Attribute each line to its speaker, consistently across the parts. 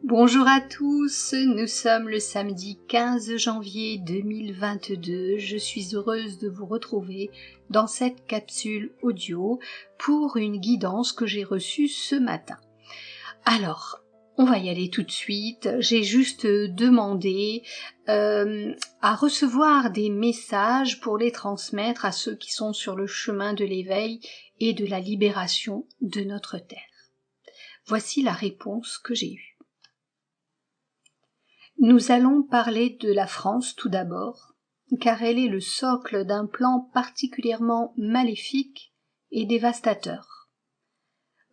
Speaker 1: Bonjour à tous, nous sommes le samedi 15 janvier 2022. Je suis heureuse de vous retrouver dans cette capsule audio pour une guidance que j'ai reçue ce matin. Alors, on va y aller tout de suite. J'ai juste demandé à recevoir des messages pour les transmettre à ceux qui sont sur le chemin de l'éveil et de la libération de notre terre. Voici la réponse que j'ai eue. Nous allons parler de la France tout d'abord, car elle est le socle d'un plan particulièrement maléfique et dévastateur.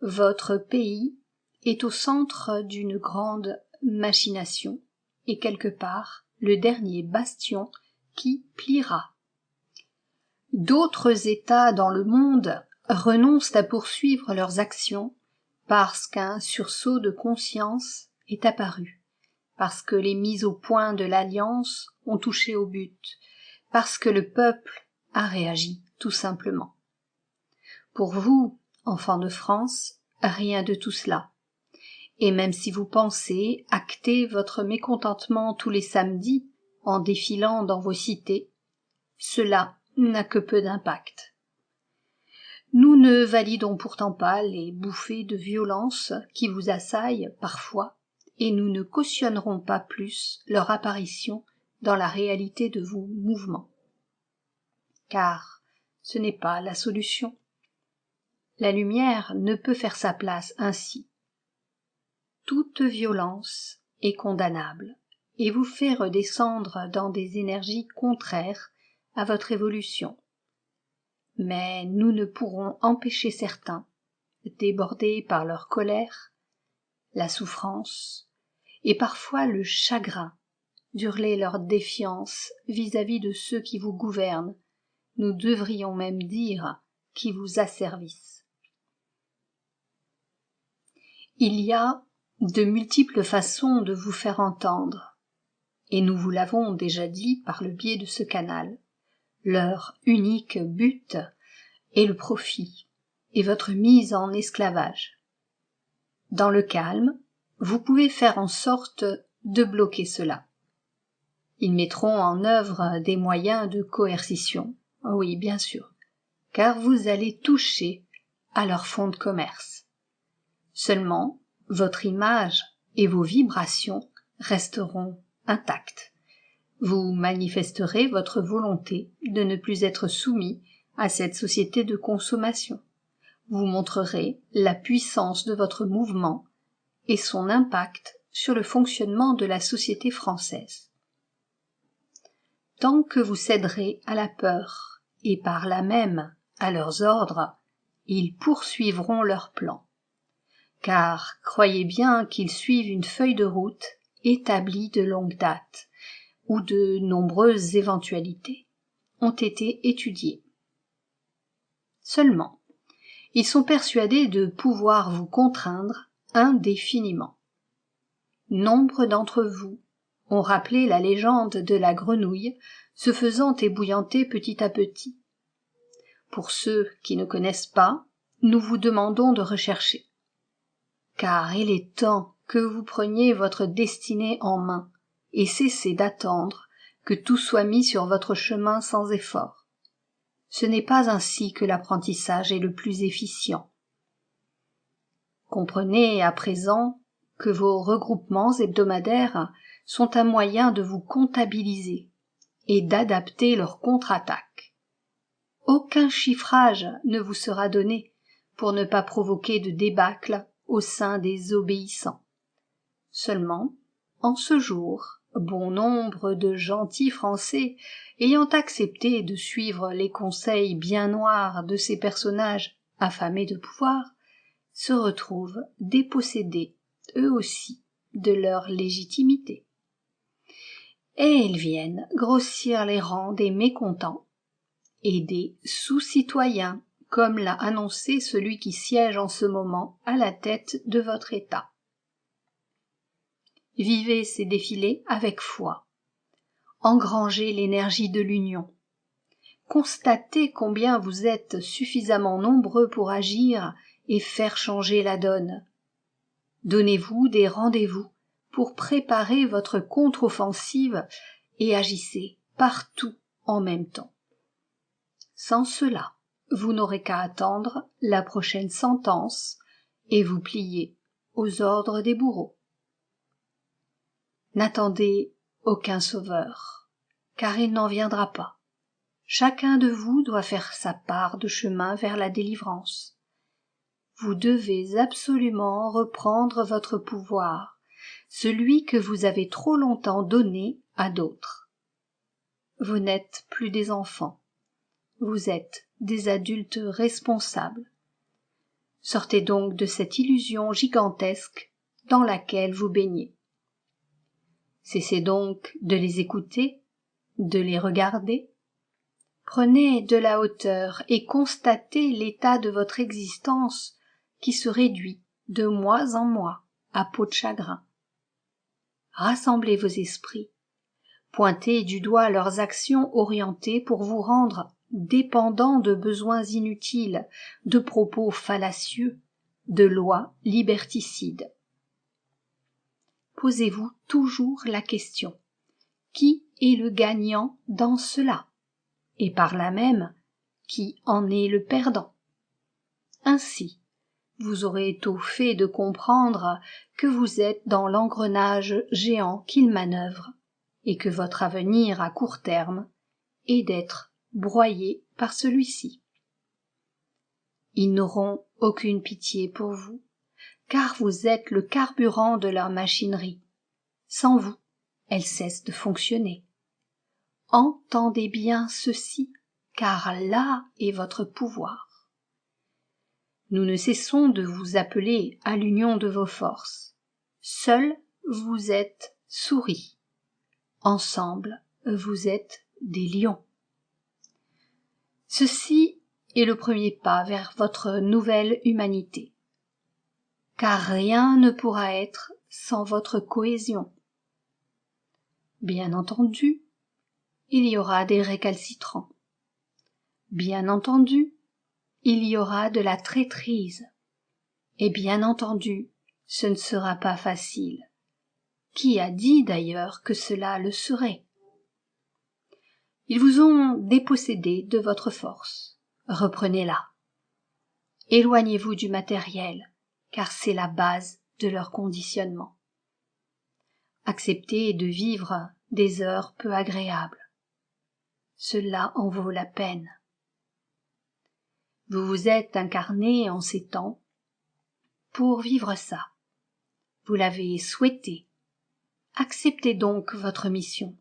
Speaker 1: Votre pays est au centre d'une grande machination et quelque part le dernier bastion qui pliera. D'autres États dans le monde renoncent à poursuivre leurs actions parce qu'un sursaut de conscience est apparu. Parce que les mises au point de l'Alliance ont touché au but, parce que le peuple a réagi, tout simplement. Pour vous, enfants de France, rien de tout cela. Et même si vous pensez acter votre mécontentement tous les samedis en défilant dans vos cités, cela n'a que peu d'impact. Nous ne validons pourtant pas les bouffées de violence qui vous assaillent parfois, et nous ne cautionnerons pas plus leur apparition dans la réalité de vos mouvements. Car ce n'est pas la solution. La lumière ne peut faire sa place ainsi. Toute violence est condamnable et vous fait redescendre dans des énergies contraires à votre évolution. Mais nous ne pourrons empêcher certains, débordés par leur colère, la souffrance, et parfois le chagrin, d'hurler leur défiance vis-à-vis de ceux qui vous gouvernent, nous devrions même dire qui vous asservissent. Il y a de multiples façons de vous faire entendre, et nous vous l'avons déjà dit par le biais de ce canal. Leur unique but est le profit et votre mise en esclavage. Dans le calme, vous pouvez faire en sorte de bloquer cela. Ils mettront en œuvre des moyens de coercition, oui bien sûr, car vous allez toucher à leur fonds de commerce. Seulement, votre image et vos vibrations resteront intactes. Vous manifesterez votre volonté de ne plus être soumis à cette société de consommation. Vous montrerez la puissance de votre mouvement et son impact sur le fonctionnement de la société française. Tant que vous céderez à la peur et par là même à leurs ordres, ils poursuivront leur plan. Car croyez bien qu'ils suivent une feuille de route établie de longue date, où de nombreuses éventualités ont été étudiées. Seulement, ils sont persuadés de pouvoir vous contraindre indéfiniment. Nombre d'entre vous ont rappelé la légende de la grenouille se faisant ébouillanter petit à petit. Pour ceux qui ne connaissent pas, nous vous demandons de rechercher. Car il est temps que vous preniez votre destinée en main et cessez d'attendre que tout soit mis sur votre chemin sans effort. Ce n'est pas ainsi que l'apprentissage est le plus efficient. Comprenez à présent que vos regroupements hebdomadaires sont un moyen de vous comptabiliser et d'adapter leur contre-attaque. Aucun chiffrage ne vous sera donné pour ne pas provoquer de débâcle au sein des obéissants. Seulement, en ce jour, bon nombre de gentils Français, ayant accepté de suivre les conseils bien noirs de ces personnages affamés de pouvoir, se retrouvent dépossédés, eux aussi, de leur légitimité. Et ils viennent grossir les rangs des mécontents et des sous-citoyens, comme l'a annoncé celui qui siège en ce moment à la tête de votre État. Vivez ces défilés avec foi. Engrangez l'énergie de l'union. Constatez combien vous êtes suffisamment nombreux pour agir et faire changer la donne. Donnez-vous des rendez-vous pour préparer votre contre-offensive et agissez partout en même temps. Sans cela, vous n'aurez qu'à attendre la prochaine sentence et vous plier aux ordres des bourreaux. N'attendez aucun sauveur, car il n'en viendra pas. Chacun de vous doit faire sa part de chemin vers la délivrance. Vous devez absolument reprendre votre pouvoir, celui que vous avez trop longtemps donné à d'autres. Vous n'êtes plus des enfants, vous êtes des adultes responsables. Sortez donc de cette illusion gigantesque dans laquelle vous baignez. Cessez donc de les écouter, de les regarder. Prenez de la hauteur et constatez l'état de votre existence qui se réduit de mois en mois à peau de chagrin. Rassemblez vos esprits, pointez du doigt leurs actions orientées pour vous rendre dépendants de besoins inutiles, de propos fallacieux, de lois liberticides. Posez-vous toujours la question: qui est le gagnant dans cela? Et par là même, qui en est le perdant? Ainsi, vous aurez tôt fait de comprendre que vous êtes dans l'engrenage géant qu'il manœuvre, et que votre avenir à court terme est d'être broyé par celui-ci. Ils n'auront aucune pitié pour vous, car vous êtes le carburant de leur machinerie. Sans vous, elle cesse de fonctionner. Entendez bien ceci, car là est votre pouvoir. Nous ne cessons de vous appeler à l'union de vos forces. Seuls vous êtes souris. Ensemble, vous êtes des lions. Ceci est le premier pas vers votre nouvelle humanité. Car rien ne pourra être sans votre cohésion. Bien entendu, il y aura des récalcitrants. Bien entendu, il y aura de la traîtrise. Et bien entendu, ce ne sera pas facile. Qui a dit d'ailleurs que cela le serait? Ils vous ont dépossédé de votre force. Reprenez-la. Éloignez-vous du matériel, car c'est la base de leur conditionnement. Acceptez de vivre des heures peu agréables. Cela en vaut la peine. Vous vous êtes incarné en ces temps pour vivre ça. Vous l'avez souhaité. Acceptez donc votre mission,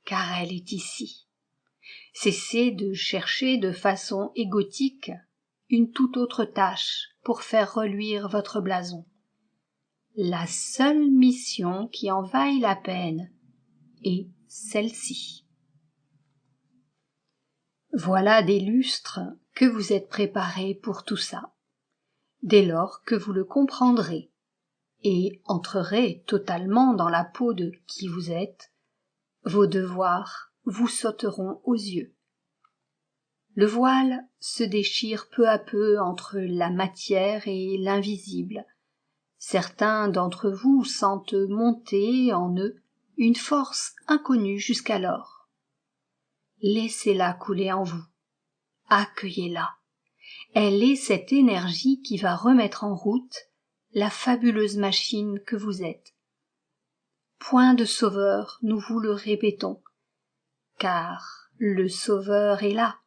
Speaker 1: car elle est ici. Cessez de chercher de façon égotique une toute autre tâche pour faire reluire votre blason. La seule mission qui en vaille la peine est celle-ci. Voilà des lustres que vous êtes préparés pour tout ça, dès lors que vous le comprendrez et entrerez totalement dans la peau de qui vous êtes, vos devoirs vous sauteront aux yeux. Le voile se déchire peu à peu entre la matière et l'invisible. Certains d'entre vous sentent monter en eux une force inconnue jusqu'alors. Laissez-la couler en vous. Accueillez-la. Elle est cette énergie qui va remettre en route la fabuleuse machine que vous êtes. Point de sauveur, nous vous le répétons, car le sauveur est là,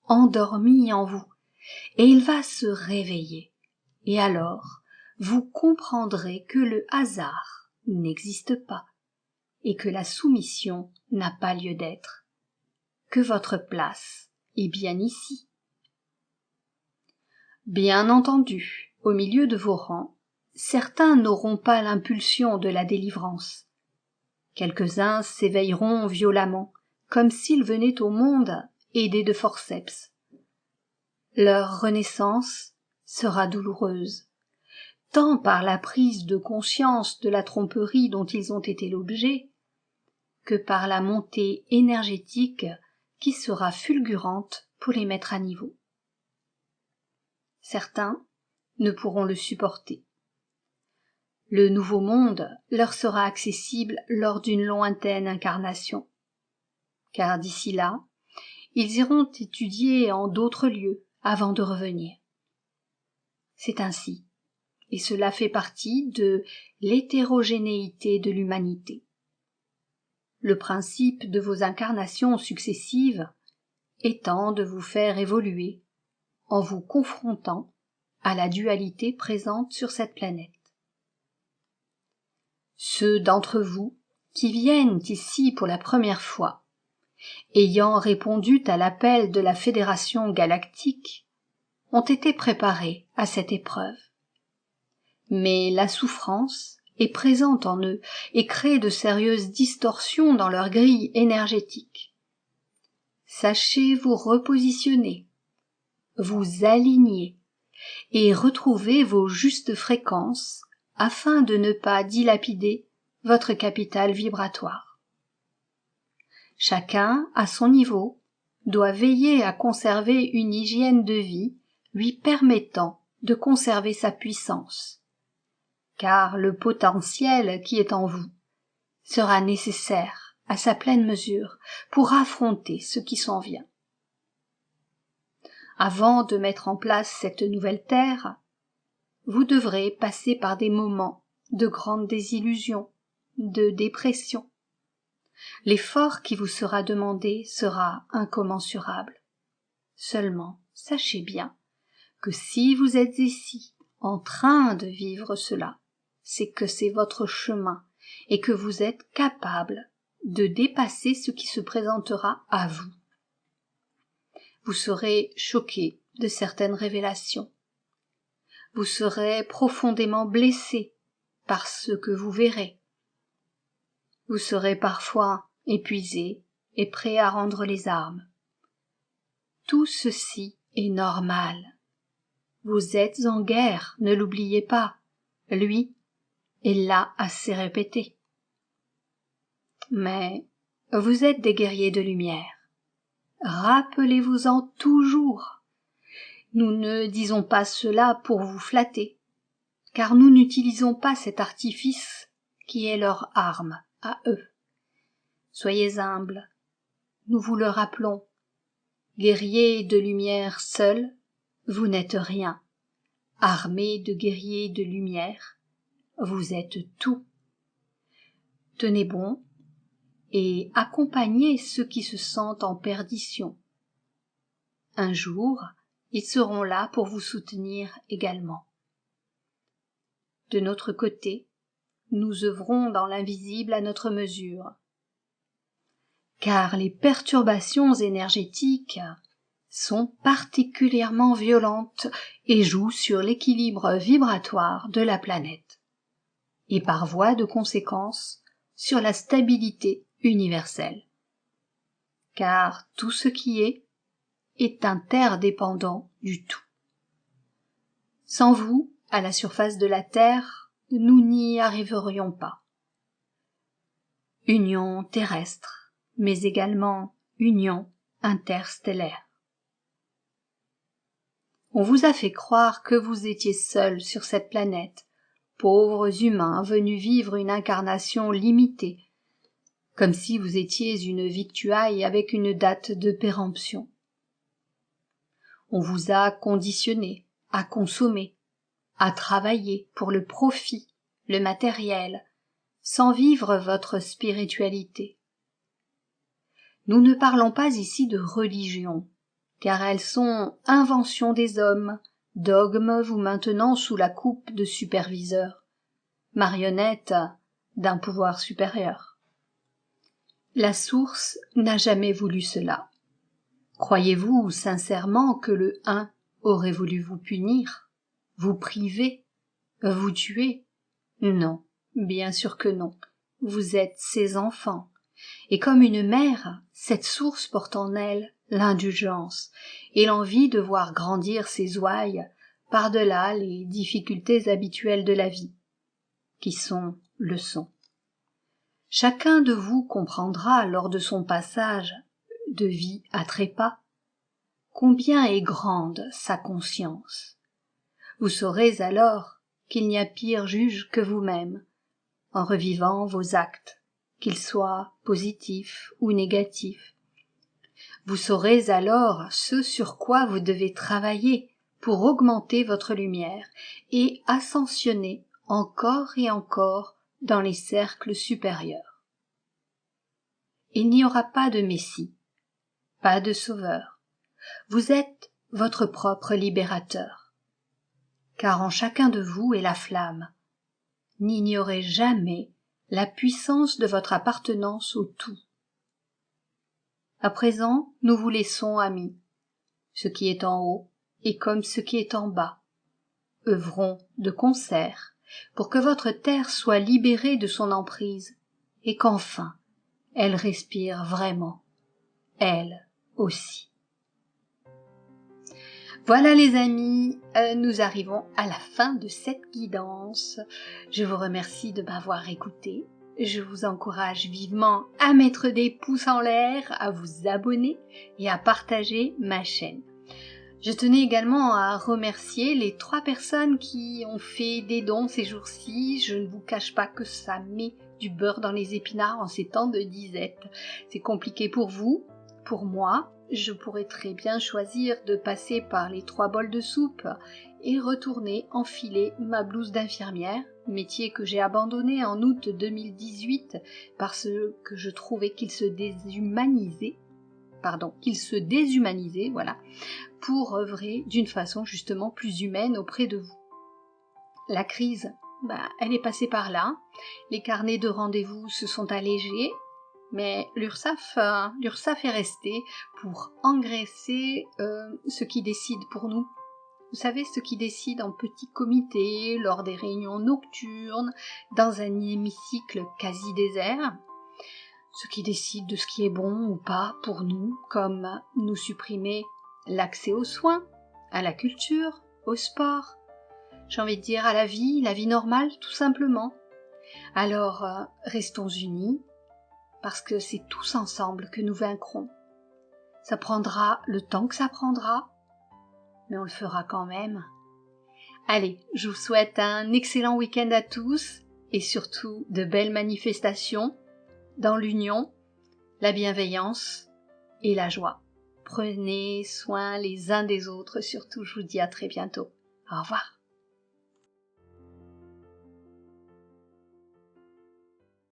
Speaker 1: endormi en vous, et il va se réveiller. Et alors, vous comprendrez que le hasard n'existe pas, et que la soumission n'a pas lieu d'être, que votre place est bien ici. Bien entendu, au milieu de vos rangs, certains n'auront pas l'impulsion de la délivrance. Quelques-uns s'éveilleront violemment, comme s'ils venaient au monde aidés de forceps. Leur renaissance sera douloureuse, tant par la prise de conscience de la tromperie dont ils ont été l'objet, que par la montée énergétique qui sera fulgurante pour les mettre à niveau. Certains ne pourront le supporter. Le nouveau monde leur sera accessible lors d'une lointaine incarnation, car d'ici là, ils iront étudier en d'autres lieux avant de revenir. C'est ainsi, et cela fait partie de l'hétérogénéité de l'humanité. Le principe de vos incarnations successives étant de vous faire évoluer en vous confrontant à la dualité présente sur cette planète. Ceux d'entre vous qui viennent ici pour la première fois, ayant répondu à l'appel de la Fédération galactique, ont été préparés à cette épreuve. Mais la souffrance est présente en eux et crée de sérieuses distorsions dans leur grille énergétique. Sachez vous repositionner, vous aligner et retrouver vos justes fréquences afin de ne pas dilapider votre capital vibratoire. Chacun, à son niveau, doit veiller à conserver une hygiène de vie lui permettant de conserver sa puissance, car le potentiel qui est en vous sera nécessaire à sa pleine mesure pour affronter ce qui s'en vient. Avant de mettre en place cette nouvelle terre, vous devrez passer par des moments de grande désillusion, de dépression. L'effort qui vous sera demandé sera incommensurable. Seulement, sachez bien que si vous êtes ici en train de vivre cela, c'est que c'est votre chemin et que vous êtes capable de dépasser ce qui se présentera à vous. Vous serez choqué de certaines révélations. Vous serez profondément blessé par ce que vous verrez. Vous serez parfois épuisé et prêt à rendre les armes. Tout ceci est normal. Vous êtes en guerre, ne l'oubliez pas. Lui est là assez répété. Mais vous êtes des guerriers de lumière. Rappelez-vous-en toujours. Nous ne disons pas cela pour vous flatter, car nous n'utilisons pas cet artifice qui est leur arme à eux. Soyez humbles, nous vous le rappelons. Guerriers de lumière seuls, vous n'êtes rien. Armés de guerriers de lumière, vous êtes tout. Tenez bon et accompagnez ceux qui se sentent en perdition. Un jour, ils seront là pour vous soutenir également. De notre côté, nous œuvrons dans l'invisible à notre mesure, car les perturbations énergétiques sont particulièrement violentes et jouent sur l'équilibre vibratoire de la planète, et par voie de conséquence sur la stabilité universelle. Car tout ce qui est interdépendant du tout. Sans vous, à la surface de la Terre, nous n'y arriverions pas. Union terrestre, mais également union interstellaire. On vous a fait croire que vous étiez seuls sur cette planète, pauvres humains venus vivre une incarnation limitée, comme si vous étiez une victuaille avec une date de péremption. On vous a conditionné à consommer, à travailler pour le profit, le matériel, sans vivre votre spiritualité. Nous ne parlons pas ici de religion, car elles sont inventions des hommes, dogmes vous maintenant sous la coupe de superviseurs, marionnettes d'un pouvoir supérieur. La source n'a jamais voulu cela. Croyez-vous sincèrement que le un aurait voulu vous punir, vous priver, vous tuer? Non, bien sûr que non. Vous êtes ses enfants. Et comme une mère, cette source porte en elle l'indulgence et l'envie de voir grandir ses ouailles par-delà les difficultés habituelles de la vie, qui sont leçons. Chacun de vous comprendra lors de son passage de vie à trépas combien est grande sa conscience. Vous saurez alors qu'il n'y a pire juge que vous-même, en revivant vos actes, qu'ils soient positifs ou négatifs. Vous saurez alors ce sur quoi vous devez travailler pour augmenter votre lumière et ascensionner encore et encore dans les cercles supérieurs. Il n'y aura pas de Messie, pas de Sauveur. Vous êtes votre propre libérateur. Car en chacun de vous est la flamme. N'ignorez jamais la puissance de votre appartenance au tout. À présent, nous vous laissons, amis. Ce qui est en haut est comme ce qui est en bas. Œuvrons de concert pour que votre terre soit libérée de son emprise et qu'enfin elle respire vraiment, elle aussi. Voilà les amis, nous arrivons à la fin de cette guidance. Je vous remercie de m'avoir écouté. Je vous encourage vivement à mettre des pouces en l'air, à vous abonner et à partager ma chaîne. Je tenais également à remercier les 3 personnes qui ont fait des dons ces jours-ci. Je ne vous cache pas que ça met du beurre dans les épinards en ces temps de disette. C'est compliqué pour vous, pour moi. Je pourrais très bien choisir de passer par les 3 bols de soupe et retourner enfiler ma blouse d'infirmière, métier que j'ai abandonné en août 2018 parce que je trouvais qu'il se déshumanisait, voilà, pour œuvrer d'une façon justement plus humaine auprès de vous. La crise, elle est passée par là, les carnets de rendez-vous se sont allégés, mais l'URSSAF est resté pour engraisser ce qui décide pour nous. Vous savez, ce qui décide en petit comité, lors des réunions nocturnes, dans un hémicycle quasi désert, ce qui décide de ce qui est bon ou pas pour nous, comme nous supprimer l'accès aux soins, à la culture, au sport, j'ai envie de dire à la vie normale tout simplement. Alors restons unis, parce que c'est tous ensemble que nous vaincrons. Ça prendra le temps que ça prendra, mais on le fera quand même. Allez, je vous souhaite un excellent week-end à tous, et surtout de belles manifestations dans l'union, la bienveillance et la joie. Prenez soin les uns des autres, surtout je vous dis à très bientôt. Au revoir.